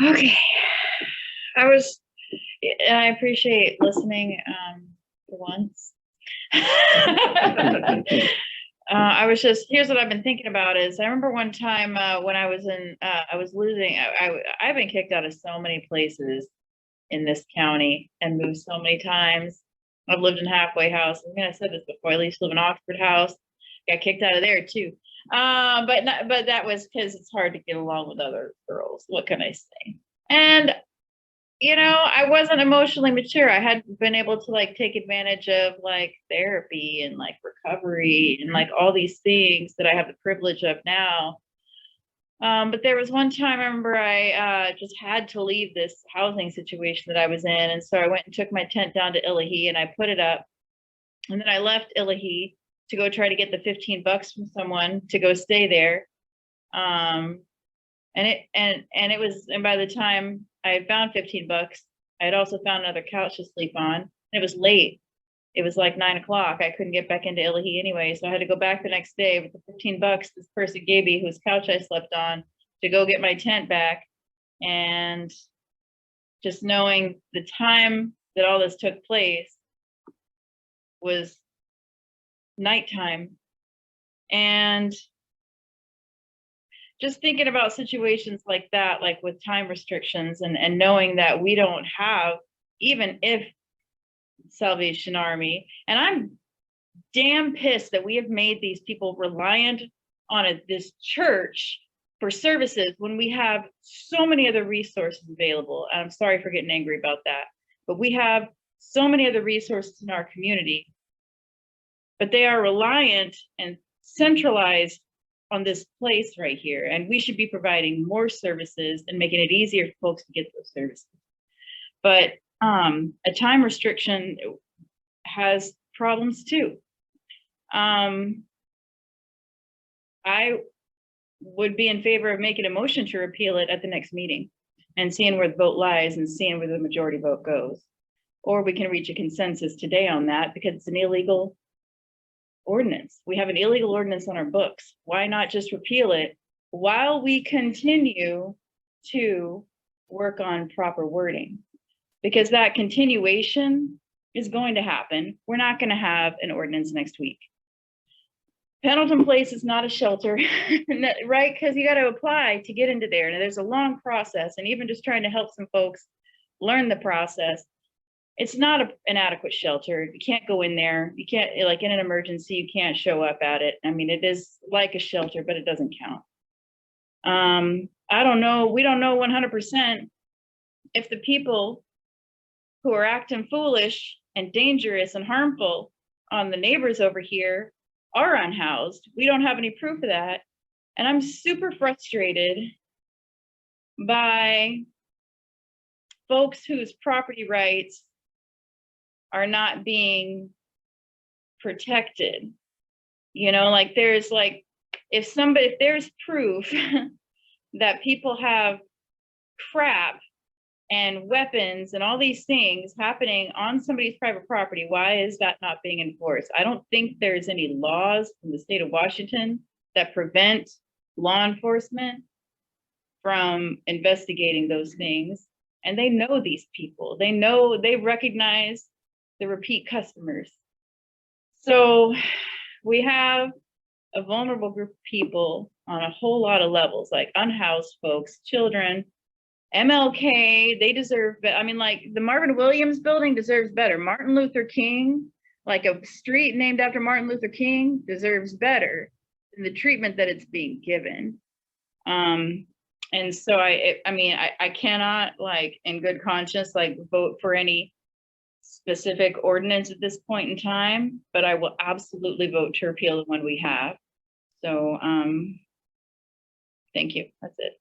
Okay. And I appreciate listening for once. Here's what I've been thinking about is I remember one time when I was I've been kicked out of so many places in this county and moved so many times. I've lived in halfway house. I mean, I said this before. I used to live in Oxford House. Got kicked out of there too. But that was because it's hard to get along with other girls. What can I say? And I wasn't emotionally mature. I hadn't been able to like take advantage of like therapy and like recovery and like all these things that I have the privilege of now. But there was one time I remember I just had to leave this housing situation that I was in. And so I went and took my tent down to Illahee and I put it up. And then I left Illahee to go try to get the $15 from someone to go stay there. And by the time I had found $15, I had also found another couch to sleep on. And it was late. It was like 9 o'clock. I couldn't get back into Illahee anyway. So I had to go back the next day with the $15 this person gave me, whose couch I slept on, to go get my tent back. And just knowing the time that all this took place was nighttime. And just thinking about situations like that, like with time restrictions and knowing that we don't have, even if Salvation Army, and I'm damn pissed that we have made these people reliant on this church for services when we have so many other resources available. And I'm sorry for getting angry about that, but we have so many other resources in our community, but they are reliant and centralized on this place right here. And we should be providing more services and making it easier for folks to get those services. But a time restriction has problems too. I would be in favor of making a motion to repeal it at the next meeting and seeing where the vote lies and seeing where the majority vote goes. Or we can reach a consensus today on that because it's an illegal ordinance. We have an illegal ordinance on our books. Why not just repeal it while we continue to work on proper wording? Because that continuation is going to happen. We're not going to have an ordinance next week. Pendleton Place is not a shelter, right? Because you got to apply to get into there. And there's a long process. And even just trying to help some folks learn the process, it's not an adequate shelter. You can't go in there. You can't, like in an emergency, you can't show up at it. I mean, it is like a shelter, but it doesn't count. I don't know. We don't know 100% if the people who are acting foolish and dangerous and harmful on the neighbors over here are unhoused. We don't have any proof of that. And I'm super frustrated by folks whose property rights are not being protected. Like there's like, if there's proof that people have crap and weapons and all these things happening on somebody's private property, why is that not being enforced? I don't think there's any laws in the state of Washington that prevent law enforcement from investigating those things. And they know these people. They recognize the repeat customers. So we have a vulnerable group of people on a whole lot of levels, like unhoused folks, children, MLK, they deserve, I mean, like the Marvin Williams building deserves better. Martin Luther King, like a street named after Martin Luther King, deserves better than the treatment that it's being given. And so I cannot, like, in good conscience, like vote for any specific ordinance at this point in time, but I will absolutely vote to repeal the one we have. So thank you. That's it.